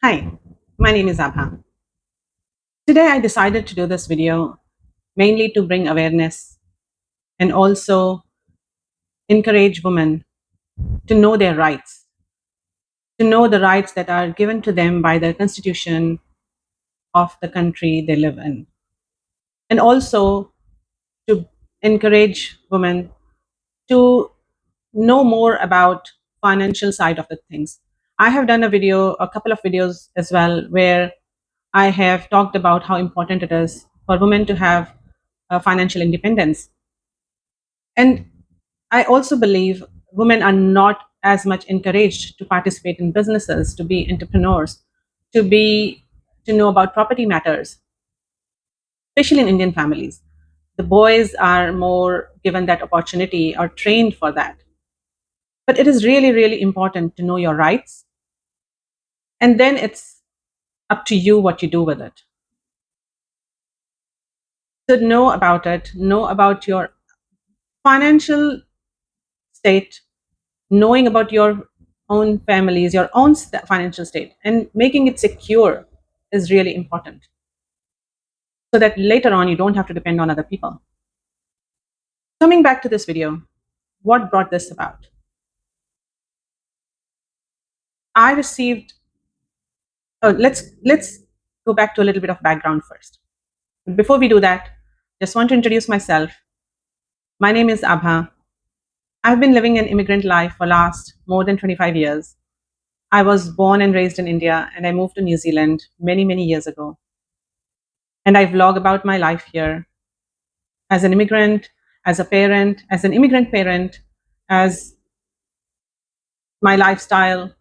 Hi, my name is Abha. Today I decided to do this video mainly to bring awareness and also encourage women to know their rights, to know the rights that are given to them by the constitution of the country they live in, and also to encourage women to know more about financial side of the things. I have done a couple of videos as well, where I have talked about how important it is for women to have financial independence. And I also believe women are not as much encouraged to participate in businesses, to be entrepreneurs, to know about property matters, especially in Indian families. The boys are more given that opportunity or trained for that. But it is really, really important to know your rights, and then it's up to you what you do with it. So know about it, know about your financial state, knowing about your own families, your own financial state, and making it secure is really important, so that later on you don't have to depend on other people. Coming back to this video, what brought this about? I received. Let's go back to a little bit of background first. Before we do that, just want to introduce myself. My name is Abha. I've been living an immigrant life for last more than 25 years. I was born and raised in India, and I moved to New Zealand many years ago. And I vlog about my life here as an immigrant, as a parent, as an immigrant parent, as my lifestyle,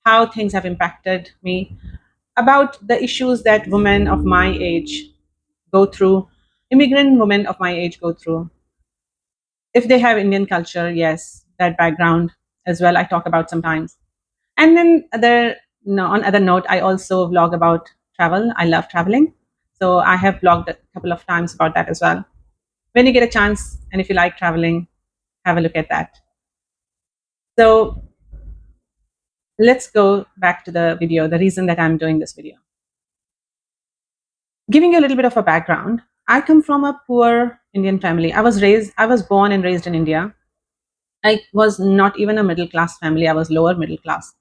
how things have impacted me, about the issues that women of my age go through, immigrant women of my age go through. If they have Indian culture, yes, that background as well, I talk about sometimes. And then on other note, I also vlog about travel. I love traveling. So I have vlogged a couple of times about that as well. When you get a chance, and if you like traveling, have a look at that. So let's go back to the video, the reason that I'm doing this video. Giving you a little bit of a background, I come from a poor Indian family. I was born and raised in India. I was not even a middle class family, I was lower middle class.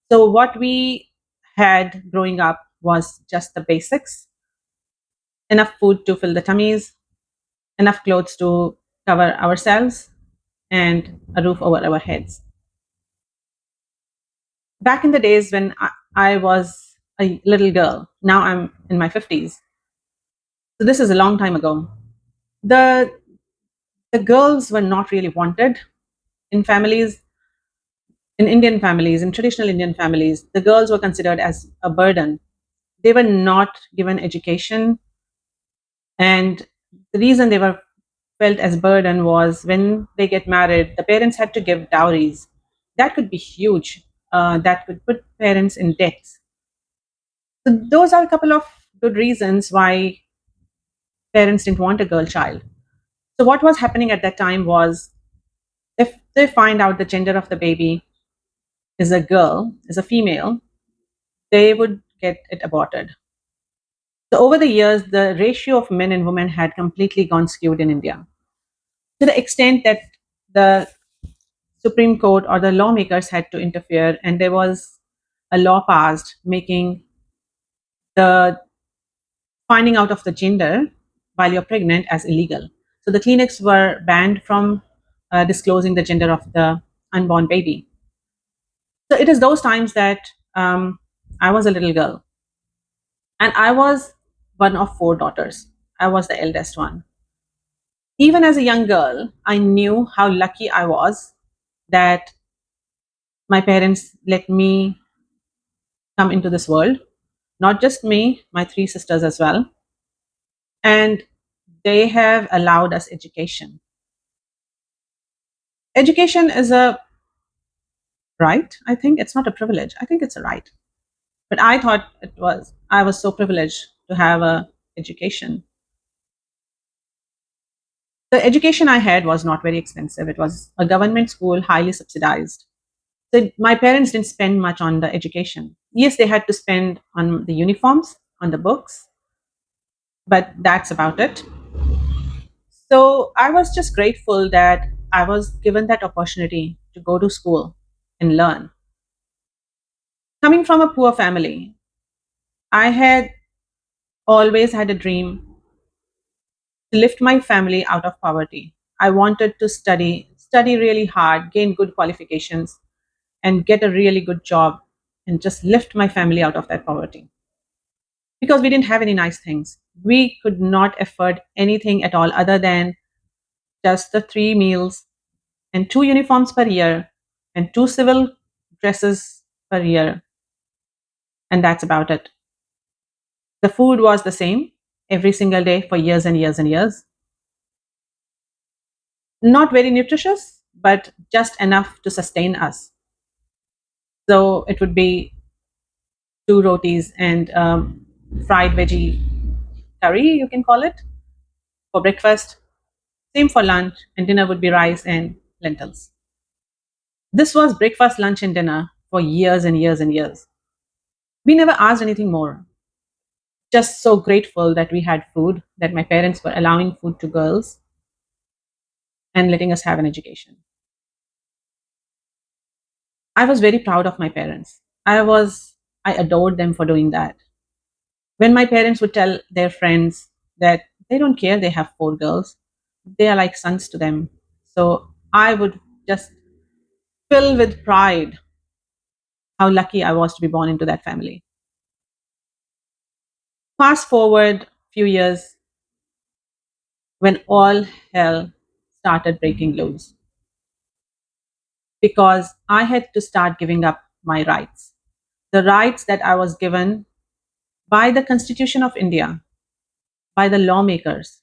So what we had growing up was just the basics: enough food to fill the tummies, enough clothes to cover ourselves, and a roof over our heads. Back in the days when I was a little girl, now I'm in my 50s. So this is a long time ago. The the girls were not really wanted in families, in Indian families, in traditional Indian families. The girls were considered as a burden. They were not given education, and the reason they were felt as burden was when they get married, the parents had to give dowries. That could be huge. That could put parents in debt. So those are a couple of good reasons why parents didn't want a girl child. So what was happening at that time was, if they find out the gender of the baby is a girl, is a female, they would get it aborted. So over the years, the ratio of men and women had completely gone skewed in India, to the extent that the Supreme Court or the lawmakers had to interfere, and there was a law passed making the finding out of the gender while you're pregnant as illegal. So the clinics were banned from disclosing the gender of the unborn baby. So it is those times that I was a little girl, and I was one of four daughters. I was the eldest one. Even as a young girl, I knew how lucky I was that my parents let me come into this world. Not just me, my three sisters as well. And they have allowed us education. Education is a right, I think. It's not a privilege. I think it's a right. But I thought I was so privileged to have a education. The education I had was not very expensive. It was a government school, highly subsidized. So my parents didn't spend much on the education. Yes, they had to spend on the uniforms, on the books, but that's about it. So I was just grateful that I was given that opportunity to go to school and learn. Coming from a poor family, I had always had a dream to lift my family out of poverty. I wanted to study really hard, gain good qualifications, and get a really good job and just lift my family out of that poverty. Because we didn't have any nice things. We could not afford anything at all other than just the three meals and two uniforms per year and two civil dresses per year. And that's about it. The food was the same every single day for years and years and years. Not very nutritious, but just enough to sustain us. So it would be two rotis and fried veggie curry, you can call it, for breakfast. Same for lunch, and dinner would be rice and lentils. This was breakfast, lunch, and dinner for years and years and years. We never asked anything more. Just so grateful that we had food, that my parents were allowing food to girls and letting us have an education. I was very proud of my parents. I adored them for doing that. When my parents would tell their friends that they don't care, they have four girls, they are like sons to them. So I would just fill with pride how lucky I was to be born into that family. Fast forward few years when all hell started breaking loose because I had to start giving up my rights. The rights that I was given by the Constitution of India, by the lawmakers,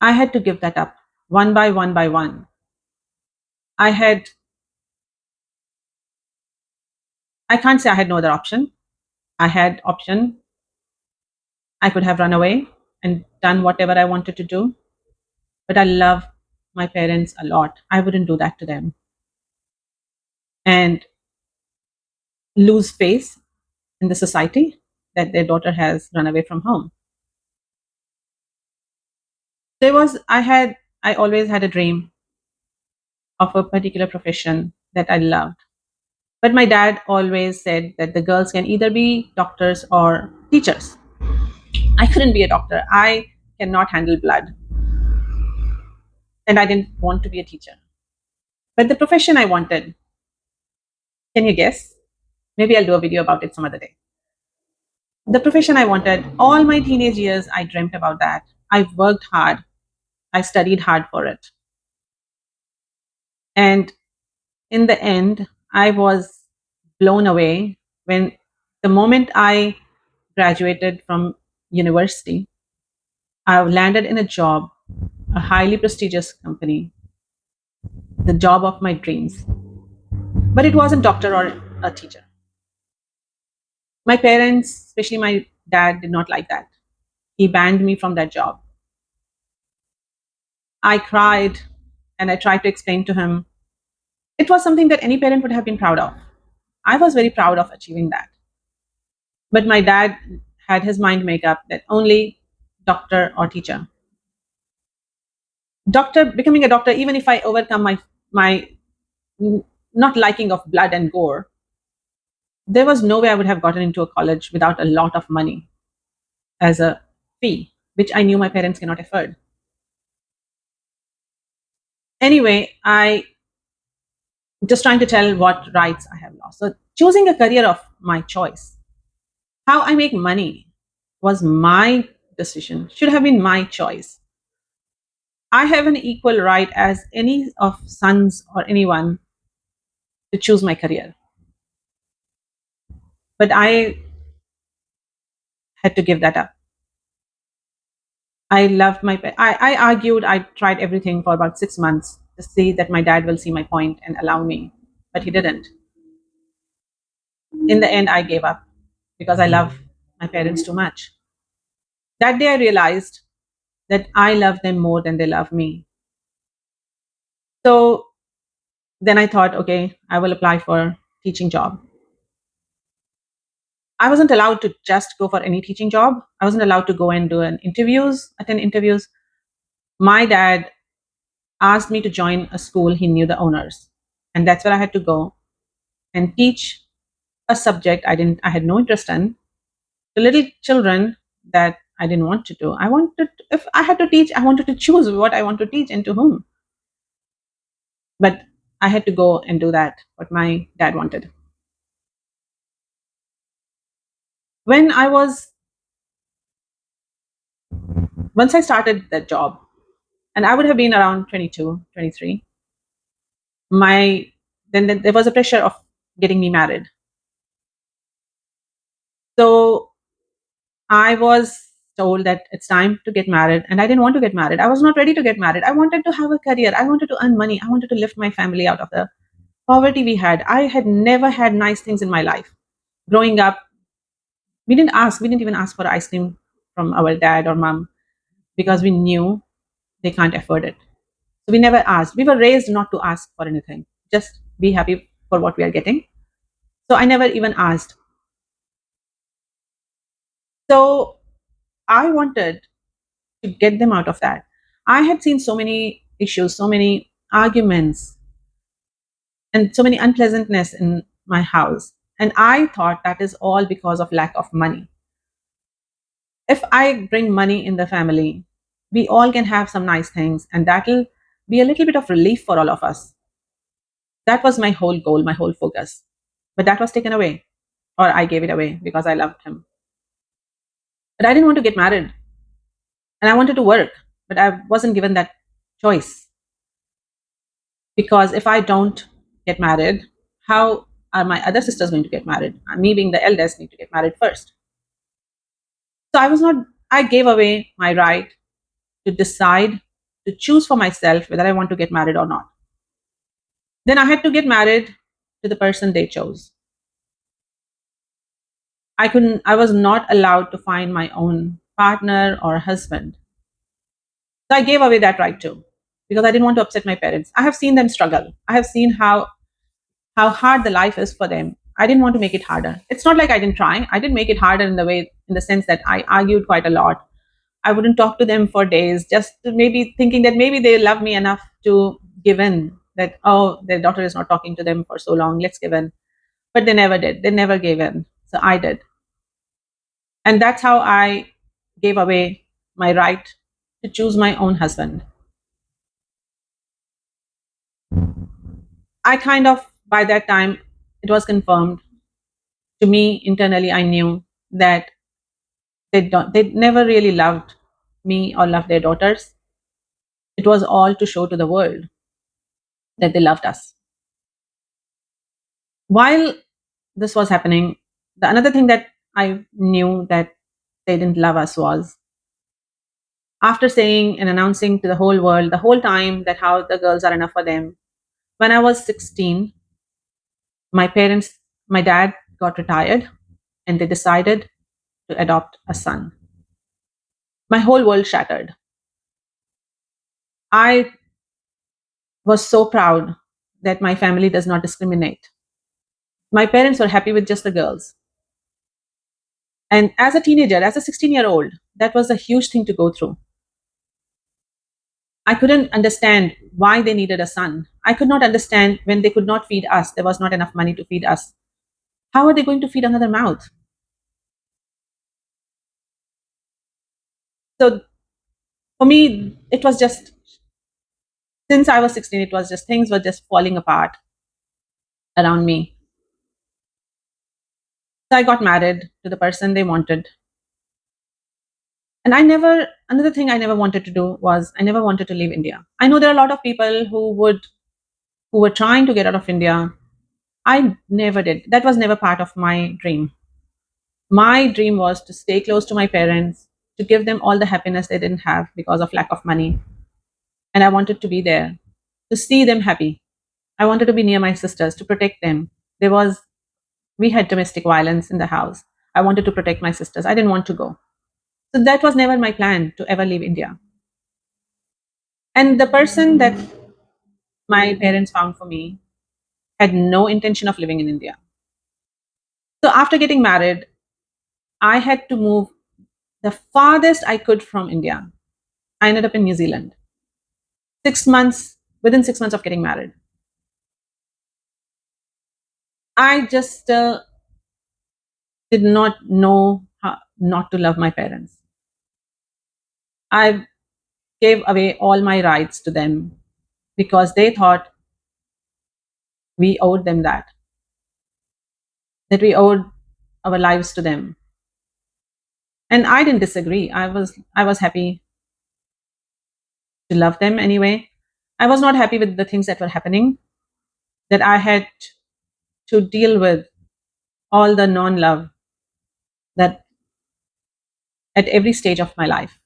I had to give that up one by one by one. I had, I can't say I had no other option. I had option. I could have run away and done whatever I wanted to do, but I love my parents a lot. I wouldn't do that to them and lose face in the society that their daughter has run away from home. I always had a dream of a particular profession that I loved. But my dad always said that the girls can either be doctors or teachers. I couldn't be a doctor. I cannot handle blood. And I didn't want to be a teacher. But the profession I wanted, can you guess? Maybe I'll do a video about it some other day. The profession I wanted, all my teenage years, I dreamt about that. I worked hard. I studied hard for it. And in the end, I was blown away when the moment I graduated from university, I landed in a job, a highly prestigious company, the job of my dreams. But it wasn't doctor or a teacher. My parents, especially my dad, did not like that. He banned me from that job. I cried and I tried to explain to him. It was something that any parent would have been proud of. I was very proud of achieving that. But my dad had his mind make up that only doctor or teacher. Doctor, becoming a doctor, even if I overcome my not liking of blood and gore, there was no way I would have gotten into a college without a lot of money as a fee, which I knew my parents cannot afford. Anyway, I just trying to tell what rights I have lost. So choosing a career of my choice, how I make money was my decision, should have been my choice. I have an equal right as any of sons or anyone to choose my career. But I had to give that up. I loved I argued, I tried everything for about 6 months to see that my dad will see my point and allow me, but he didn't. In the end, I gave up because I love my parents too much. That day, I realized that I love them more than they love me. So then I thought, okay, I will apply for teaching job. I wasn't allowed to just go for any teaching job. I wasn't allowed to go and do attend interviews. My dad asked me to join a school he knew the owners. And that's where I had to go and teach a subject I had no interest in to little children that I didn't want to do. If I had to teach, I wanted to choose what I want to teach and to whom. But I had to go and do that, what my dad wanted. When I was, once I started that job, and I would have been around 22, 23, my, then there was a pressure of getting me married. So I was told that it's time to get married, and I didn't want to get married. I was not ready to get married. I wanted to have a career. I wanted to earn money. I wanted to lift my family out of the poverty we had. I had never had nice things in my life. Growing up, we didn't even ask for ice cream from our dad or mom because we knew they can't afford it. So we never asked. We were raised not to ask for anything, just be happy for what we are getting. So I never even asked. So I wanted to get them out of that. I had seen so many issues, so many arguments, and so many unpleasantness in my house. And I thought that is all because of lack of money. If I bring money in the family, we all can have some nice things, and that'll be a little bit of relief for all of us. That was my whole goal, my whole focus. But that was taken away, or I gave it away because I loved him. But I didn't want to get married, and I wanted to work, but I wasn't given that choice. Because if I don't get married, how are my other sisters going to get married? Me being the eldest, need to get married first. So I gave away my right to decide, to choose for myself whether I want to get married or not. Then I had to get married to the person they chose. I was not allowed to find my own partner or husband. So I gave away that right too, because I didn't want to upset my parents. I have seen them struggle. I have seen how hard the life is for them. I didn't want to make it harder. It's not like I didn't try. I did make it harder in the sense that I argued quite a lot. I wouldn't talk to them for days, just maybe thinking that maybe they love me enough to give in. That, oh, their daughter is not talking to them for so long, let's give in. But they never did. They never gave in. So I did. And that's how I gave away my right to choose my own husband. I kind of, by that time, it was confirmed to me internally. I knew that they never really loved me or loved their daughters. It was all to show to the world that they loved us. While this was happening, the another thing that I knew that they didn't love us was after saying and announcing to the whole world the whole time that how the girls are enough for them. When I was 16, my parents, my dad got retired, and they decided to adopt a son. My whole world shattered. I was so proud that my family does not discriminate. My parents were happy with just the girls. And as a teenager, as a 16-year-old, that was a huge thing to go through. I couldn't understand why they needed a son. I could not understand when they could not feed us, there was not enough money to feed us. How are they going to feed another mouth? So for me, it was just, since I was 16, it was just things were just falling apart around me. So I got married to the person they wanted. And another thing I never wanted to do was I never wanted to leave India. I know there are a lot of people who were trying to get out of India. I never did. That was never part of my dream. My dream was to stay close to my parents, to give them all the happiness they didn't have because of lack of money. And I wanted to be there, to see them happy. I wanted to be near my sisters, to protect them. We had domestic violence in the house. I wanted to protect my sisters. I didn't want to go. So that was never my plan to ever leave India. And the person that my parents found for me had no intention of living in India. So after getting married, I had to move the farthest I could from India. I ended up in New Zealand. 6 months, within 6 months of getting married. I just still did not know how not to love my parents. I gave away all my rights to them because they thought we owed them that we owed our lives to them. And I didn't disagree. I was happy to love them anyway. I was not happy with the things that were happening, that I had to deal with all the non-love that at every stage of my life.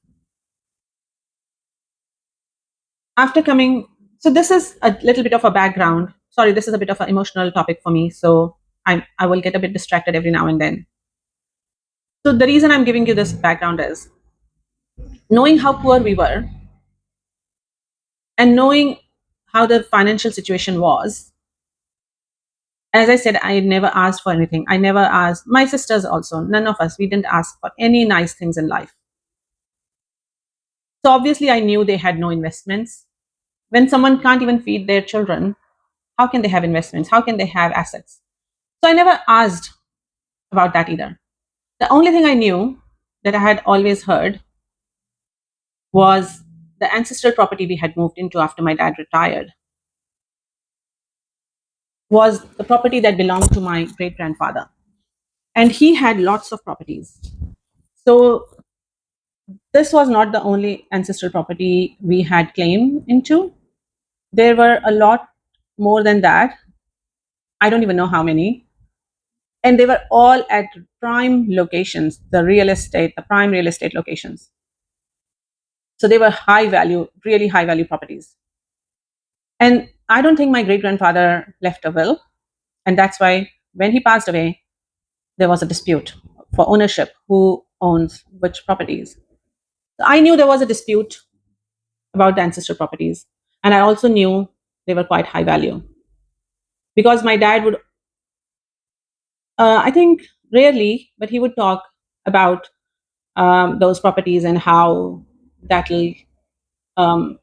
After coming, so this is a little bit of a background. Sorry, this is a bit of an emotional topic for me, so I will get a bit distracted every now and then. So the reason I'm giving you this background is knowing how poor we were and knowing how the financial situation was. As I said, I never asked for anything. I never asked my sisters also, none of us, we didn't ask for any nice things in life. So obviously I knew they had no investments. When someone can't even feed their children, how can they have investments? How can they have assets? So I never asked about that either. The only thing I knew that I had always heard was the ancestral property we had moved into after my dad retired was the property that belonged to my great grandfather. And he had lots of properties. So this was not the only ancestral property we had claim into. There were a lot more than that. I don't even know how many. And they were all at prime locations, the prime real estate locations. So they were high value, really high value properties. And I don't think my great grandfather left a will. And that's why when he passed away, there was a dispute for ownership, who owns which properties. So I knew there was a dispute about the ancestral properties. And I also knew they were quite high value because my dad would, I think rarely, but he would talk about those properties and how that'll um,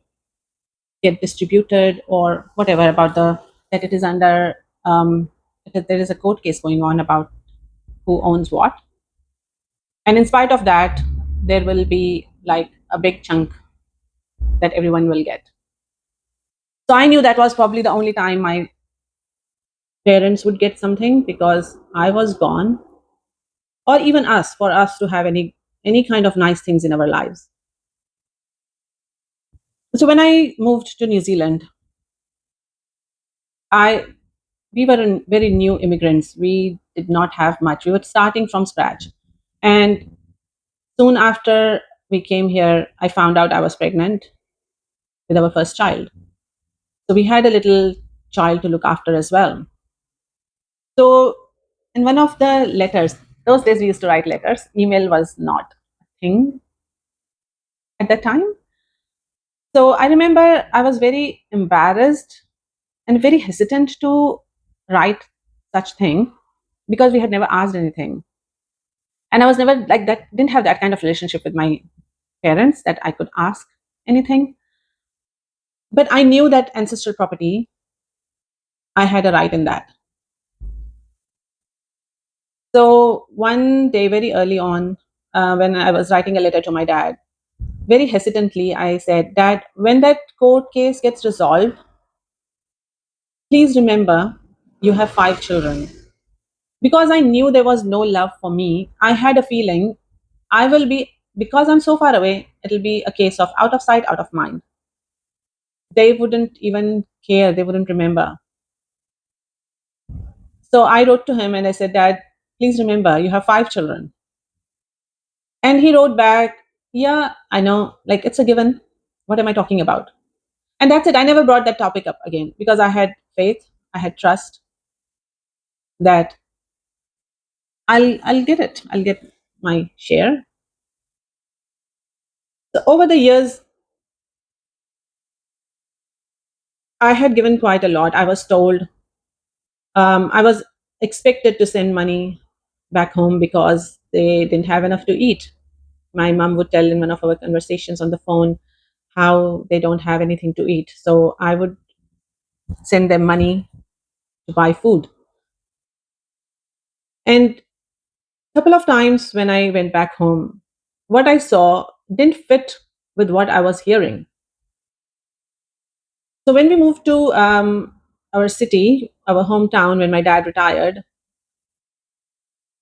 get distributed or whatever about that it is under, that there is a court case going on about who owns what. And in spite of that, there will be like a big chunk that everyone will get. So I knew that was probably the only time my parents would get something because I was gone, or even us, for us to have any kind of nice things in our lives. So when I moved to New Zealand, I we were very new immigrants. We did not have much. We were starting from scratch. And soon after we came here, I found out I was pregnant with our first child. So we had a little child to look after as well. So in one of the letters, those days we used to write letters, email was not a thing at that time. So I remember I was very embarrassed and very hesitant to write such thing because we had never asked anything. And I was never like that, didn't have that kind of relationship with my parents that I could ask anything. But I knew that ancestral property, I had a right in that. So one day, very early on, when I was writing a letter to my dad, very hesitantly, I said, Dad, when that court case gets resolved, please remember you have 5 children. Because I knew there was no love for me, I had a feeling I will be, because I'm so far away, it'll be a case of out of sight, out of mind. They wouldn't even care, they wouldn't remember. So I wrote to him and I said, Dad, please remember you have 5 children. And he wrote back, yeah, I know, like it's a given. What am I talking about? And that's it. I never brought that topic up again because I had faith, I had trust that I'll get it. I'll get my share. So over the years, I had given quite a lot. I was told, I was expected to send money back home because they didn't have enough to eat. My mom would tell in one of our conversations on the phone how they don't have anything to eat. So I would send them money to buy food. And a couple of times when I went back home, what I saw didn't fit with what I was hearing. So when we moved to our city, our hometown, when my dad retired,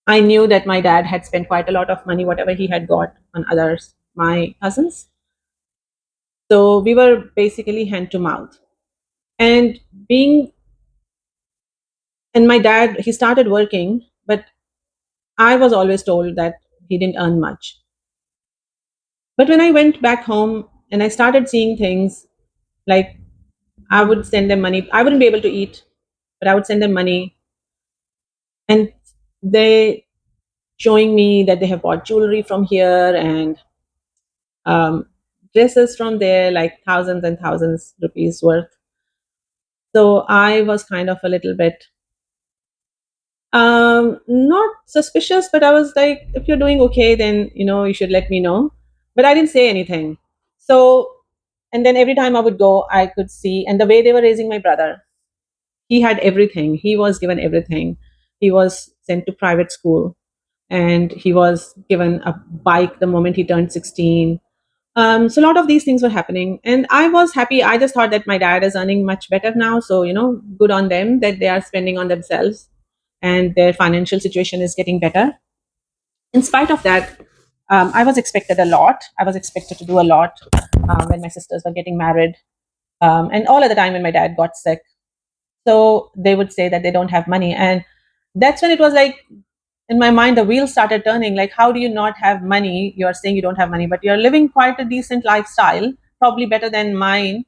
I knew that my dad had spent quite a lot of money, whatever he had got on others, my cousins. So we were basically hand to mouth. And being, and my dad, he started working, but I was always told that he didn't earn much. But when I went back home and I started seeing things like I would send them money, I wouldn't be able to eat, but I would send them money and they showing me that they have bought jewelry from here and um, dresses from there, like thousands and thousands rupees worth. So I was kind of a little bit not suspicious, but I was like, if you're doing okay, then you should let me know. But I didn't say anything. So, and then every time I would go, I could see, and the way they were raising my brother, he had everything. He was given everything. He was sent to private school, and he was given a bike the moment he turned 16. So a lot of these things were happening, and I was happy. I just thought that my dad is earning much better now, so good on them that they are spending on themselves, and their financial situation is getting better. In spite of that, I was expected a lot. I was expected to do a lot when my sisters were getting married, and all of the time when my dad got sick. So they would say that they don't have money, and that's when it was like in my mind the wheels started turning. Like, how do you not have money? You're saying you don't have money, but you're living quite a decent lifestyle, probably better than mine.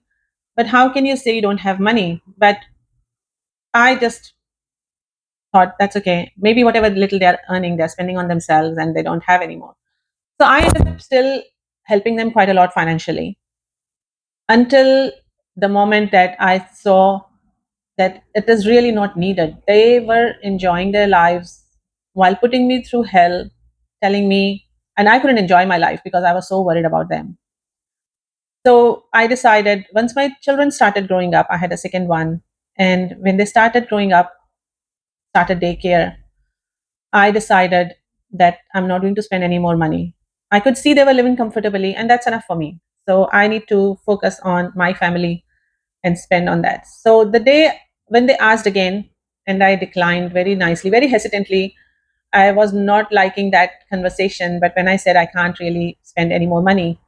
But how can you say you don't have money? But I just thought that's okay. Maybe whatever little they're earning, they're spending on themselves and they don't have anymore. So I ended up still helping them quite a lot financially until the moment that I saw that it is really not needed. They were enjoying their lives while putting me through hell, telling me, and I couldn't enjoy my life because I was so worried about them. So I decided once my children started growing up, I had a second one. And when they started growing up, started daycare, I decided that I'm not going to spend any more money. I could see they were living comfortably, and that's enough for me. So I need to focus on my family and spend on that. So the day when they asked again, and I declined very nicely, very hesitantly, I was not liking that conversation. But when I said I can't really spend any more money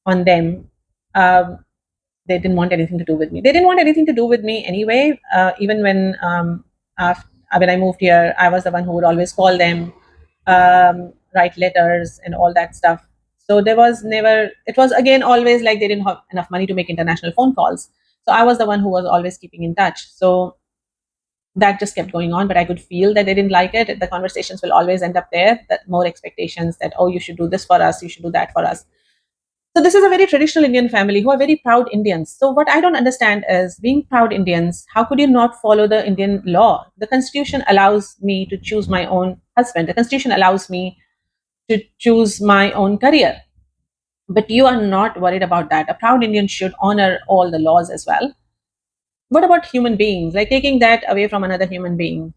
on them, um, they didn't want anything to do with me. They didn't want anything to do with me anyway. Even after, when I moved here, I was the one who would always call them, write letters, and all that stuff. So there was never. It was again always like they didn't have enough money to make international phone calls. So I was the one who was always keeping in touch. So that just kept going on, but I could feel that they didn't like it. The conversations will always end up there. That more expectations that, oh, you should do this for us, you should do that for us. So this is a very traditional Indian family who are very proud Indians. So what I don't understand is, being proud Indians, how could you not follow the Indian law? The constitution allows me to choose my own husband. The constitution allows me to choose my own career. But you are not worried about that. A proud Indian should honor all the laws as well. What about human beings? Like taking that away from another human being.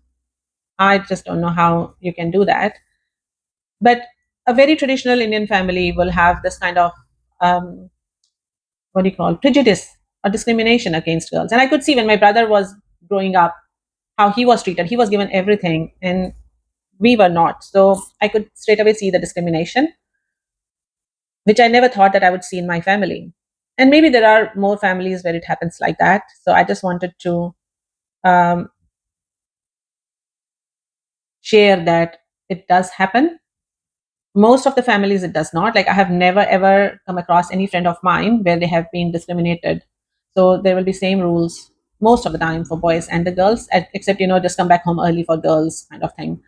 I just don't know how you can do that. But a very traditional Indian family will have this kind of um, what do you call, prejudice or discrimination against girls. And I could see when my brother was growing up how he was treated. He was given everything, and we were not. So I could straight away see the discrimination, which I never thought that I would see in my family. And maybe there are more families where it happens like that. So I just wanted to um, share that it does happen. Most of the families it does not. Like, I have never ever come across any friend of mine where they have been discriminated. So there will be same rules most of the time for boys and the girls, except just come back home early for girls kind of thing.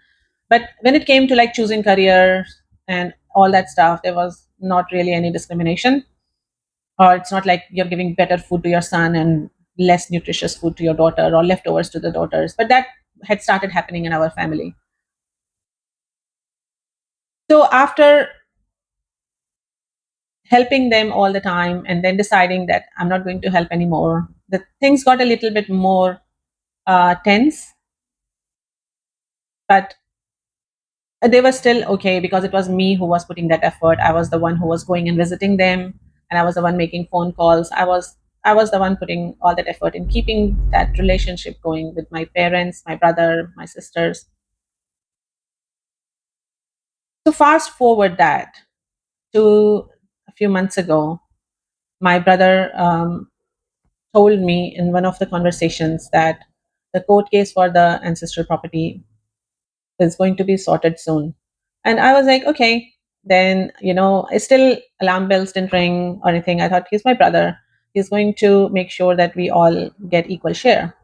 But when it came to like choosing career and all that stuff, there was not really any discrimination. Or it's not like you're giving better food to your son and less nutritious food to your daughter, or leftovers to the daughters. But that had started happening in our family. So after helping them all the time and then deciding that I'm not going to help anymore, the things got a little bit more tense, but they were still okay because it was me who was putting that effort. I was the one who was going and visiting them, and I was the one making phone calls. I was the one putting all that effort in keeping that relationship going with my parents, my brother, my sisters. So fast forward that to a few months ago, my brother told me in one of the conversations that the court case for the ancestral property is going to be sorted soon. And I was like, okay, then, it's still alarm bells didn't ring or anything. I thought he's my brother. He's going to make sure that we all get equal share.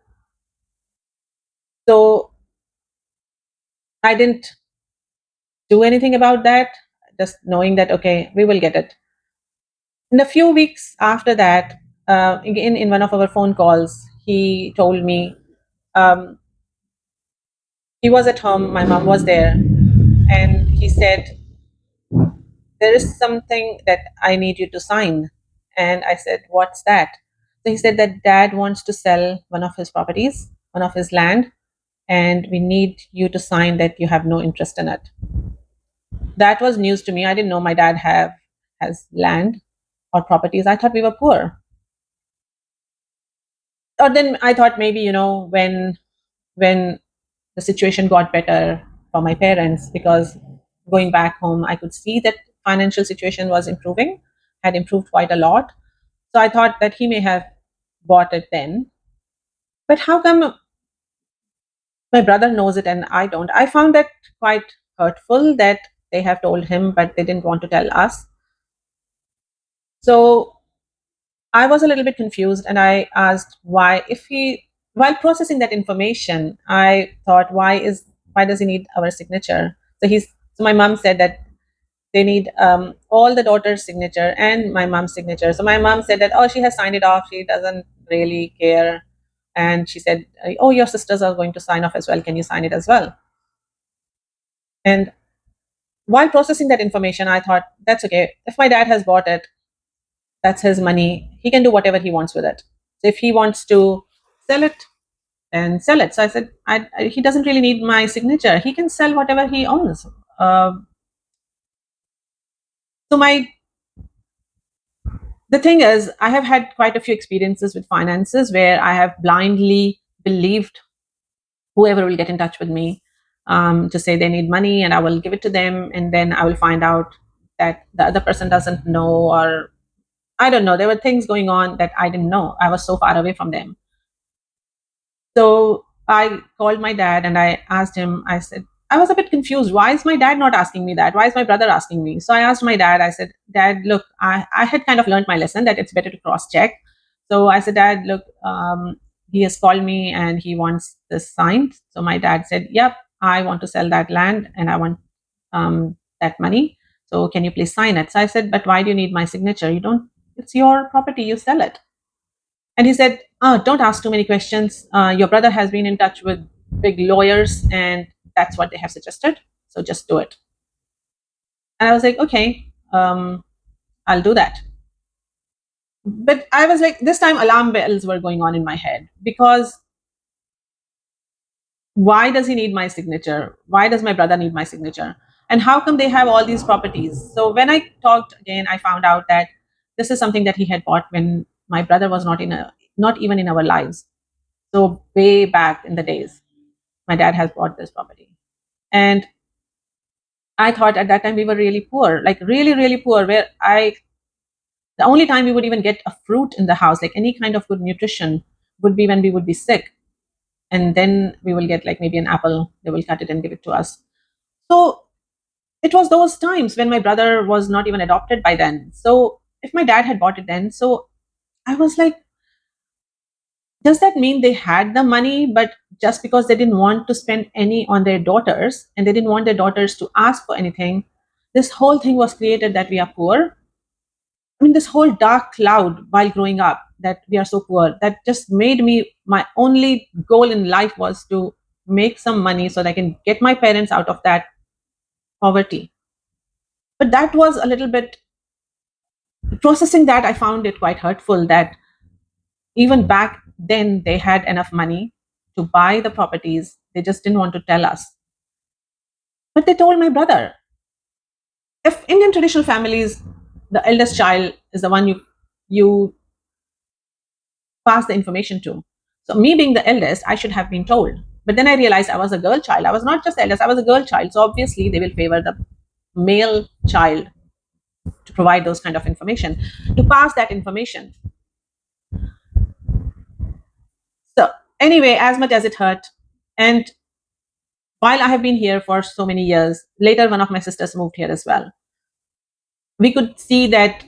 So I didn't do anything about that, just knowing that, okay, we will get it. In a few weeks after that, again, in one of our phone calls, he told me um, he was at home, my mom was there, and he said, there is something that I need you to sign. And I said, what's that? So he said that dad wants to sell one of his properties, one of his land, and we need you to sign that you have no interest in it. That was news to me. I didn't know my dad has land or properties. I thought we were poor. Or then I thought maybe, when the situation got better for my parents, because going back home I could see that financial situation was improving, had improved quite a lot. So I thought that he may have bought it then. But how come my brother knows it and I don't? I found that quite hurtful that they have told him but they didn't want to tell us. So I was a little bit confused and I asked why, if he, while processing that information, I thought, why does he need our signature? So my mom said that they need all the daughter's signature and my mom's signature. So my mom said that, oh, she has signed it off. She doesn't really care. And she said, oh, your sisters are going to sign off as well. Can you sign it as well? And while processing that information, I thought, that's okay. If my dad has bought it, that's his money. He can do whatever he wants with it. So if he wants to sell it, then sell it. So I said, he doesn't really need my signature. He can sell whatever he owns. So the thing is, I have had quite a few experiences with finances where I have blindly believed whoever will get in touch with me to say they need money, and I will give it to them, and then I will find out that the other person doesn't know, or I don't know. There were things going on that I didn't know. I was so far away from them. So I called my dad and I asked him, I said, I was a bit confused. Why is my dad not asking me that? Why is my brother asking me? So I asked my dad, I said, Dad, look, I had kind of learned my lesson that it's better to cross check. So I said, Dad, look, he has called me and he wants this signed. So my dad said, yep, I want to sell that land and I want that money. So can you please sign it? So I said, but why do you need my signature? You don't, it's your property, you sell it. And he said, oh, don't ask too many questions. Your brother has been in touch with big lawyers, and that's what they have suggested. So just do it. And I was like, okay, I'll do that. But I was like, this time alarm bells were going on in my head, because why does he need my signature? Why does my brother need my signature? And how come they have all these properties? So when I talked again, I found out that this is something that he had bought when my brother was not even in our lives. So way back in the days, my dad has bought this property. And I thought at that time we were really poor, like really, really poor, where the only time we would even get a fruit in the house, like any kind of good nutrition, would be when we would be sick. And then we will get like maybe an apple, they will cut it and give it to us. So it was those times when my brother was not even adopted by then. So if my dad had bought it then, so I was like, does that mean they had the money, but just because they didn't want to spend any on their daughters and they didn't want their daughters to ask for anything, this whole thing was created that we are poor? I mean, this whole dark cloud while growing up that we are so poor, that just made me, my only goal in life was to make some money so that I can get my parents out of that poverty. But that was a little bit processing that. I found it quite hurtful that even back then they had enough money to buy the properties. They just didn't want to tell us. But they told my brother. If Indian traditional families, the eldest child is the one you pass the information to. So me being the eldest, I should have been told. But then I realized I was a girl child. I was not just the eldest, I was a girl child. So obviously they will favor the male child to provide those kind of information, to pass that information. So anyway, as much as it hurt, and while I have been here for so many years, later one of my sisters moved here as well. We could see that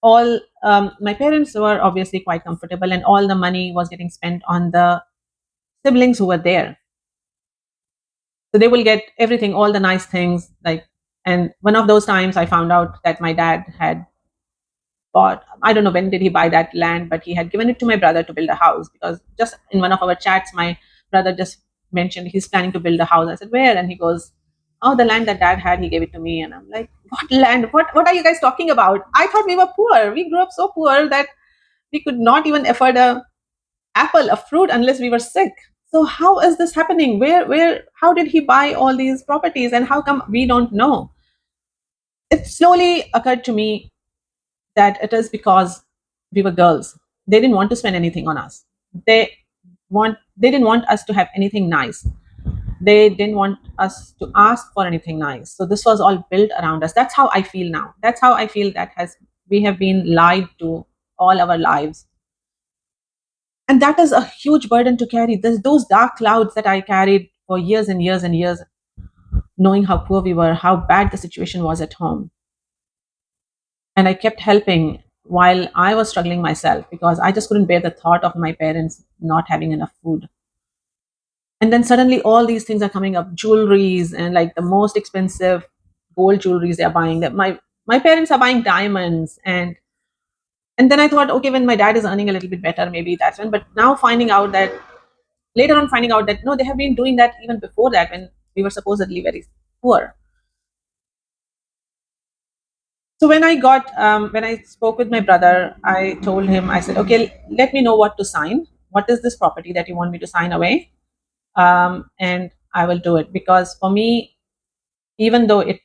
all my parents were obviously quite comfortable, and all the money was getting spent on the siblings who were there. So they will get everything, all the nice things. Like, and one of those times I found out that my dad had bought, I don't know when did he buy that land, but he had given it to my brother to build a house, because just in one of our chats my brother just mentioned he's planning to build a house. I said, where? And he goes, oh, the land that dad had, he gave it to me. And I'm like, what land? What are you guys talking about? I thought we were poor. We grew up so poor that we could not even afford a apple, a fruit, unless we were sick. So how is this happening? Where how did he buy all these properties, and how come we don't know? It slowly occurred to me that it is because we were girls. They didn't want to spend anything on us. They didn't want us to have anything nice. They didn't want us to ask for anything nice. So this was all built around us. That's how I feel now. That's how I feel that has we have been lied to all our lives. And that is a huge burden to carry. There's those dark clouds that I carried for years and years and years, knowing how poor we were, how bad the situation was at home. And I kept helping while I was struggling myself, because I just couldn't bear the thought of my parents not having enough food. And then suddenly all these things are coming up, jewelries and like the most expensive gold jewelries they're buying. That my parents are buying diamonds, and then I thought, okay, when my dad is earning a little bit better, maybe that's when. But now finding out that later on, finding out that no, they have been doing that even before that, when we were supposedly very poor. So when I spoke with my brother, I told him, I said, okay, let me know what to sign. What is this property that you want me to sign away? And I will do it, because for me, even though it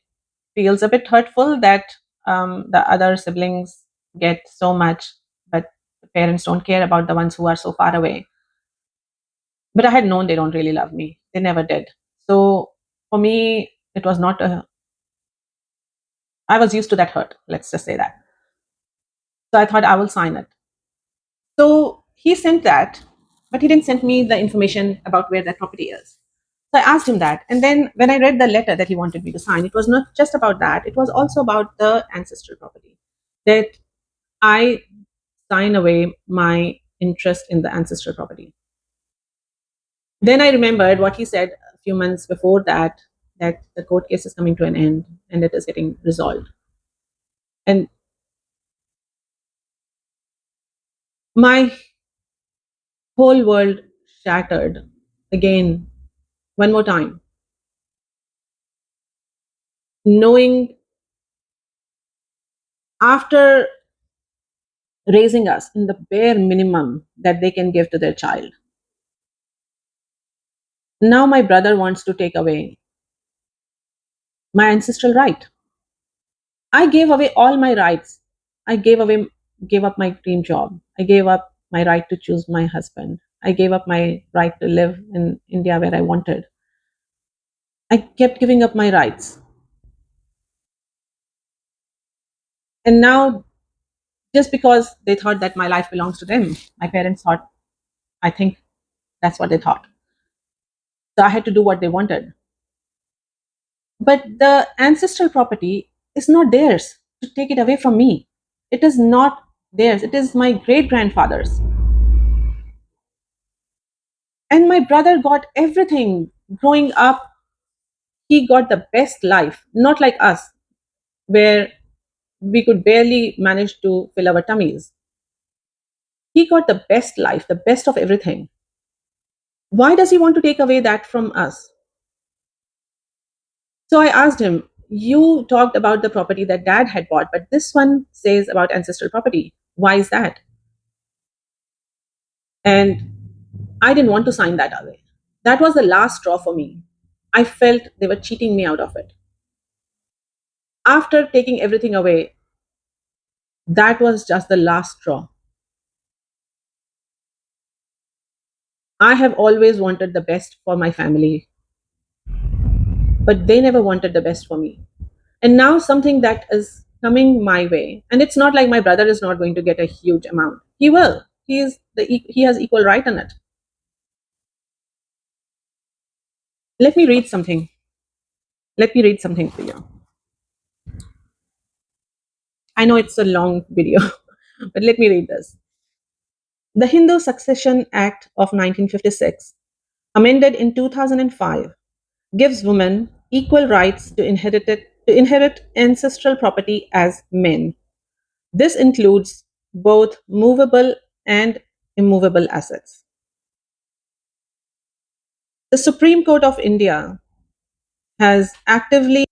feels a bit hurtful that the other siblings get so much, but the parents don't care about the ones who are so far away. But I had known they don't really love me. They never did. So for me, it was not a, I was used to that hurt. Let's just say that. So I thought I will sign it. So he sent that, but he didn't send me the information about where that property is. So I asked him that. And then when I read the letter that he wanted me to sign, it was not just about that, it was also about the ancestral property. That I sign away my interest in the ancestral property. Then I remembered what he said a few months before that, that the court case is coming to an end and it is getting resolved. And my whole world shattered again, one more time, knowing after raising us in the bare minimum that they can give to their child, now my brother wants to take away my ancestral right. I gave away all my rights. I gave up my dream job. I gave up my right to choose my husband. I gave up my right to live in India where I wanted. I kept giving up my rights. And now, just because they thought that my life belongs to them, my parents thought, I think that's what they thought. So I had to do what they wanted. But the ancestral property is not theirs to take it away from me. It is not theirs. It is my great grandfather's. And my brother got everything growing up. He got the best life, not like us, where we could barely manage to fill our tummies. He got the best life, the best of everything. Why does he want to take away that from us? So I asked him, you talked about the property that dad had bought, but this one says about ancestral property. Why is that? And I didn't want to sign that away. That was the last straw for me. I felt they were cheating me out of it. After taking everything away, that was just the last straw. I have always wanted the best for my family, but they never wanted the best for me. And now something that is coming my way, and it's not like my brother is not going to get a huge amount. He will. He has equal right on it. Let me read something. Let me read something for you. I know it's a long video, but let me read this. The Hindu Succession Act of 1956, amended in 2005, gives women equal rights to inherit ancestral property as men. This includes both movable and immovable assets. The Supreme Court of India has actively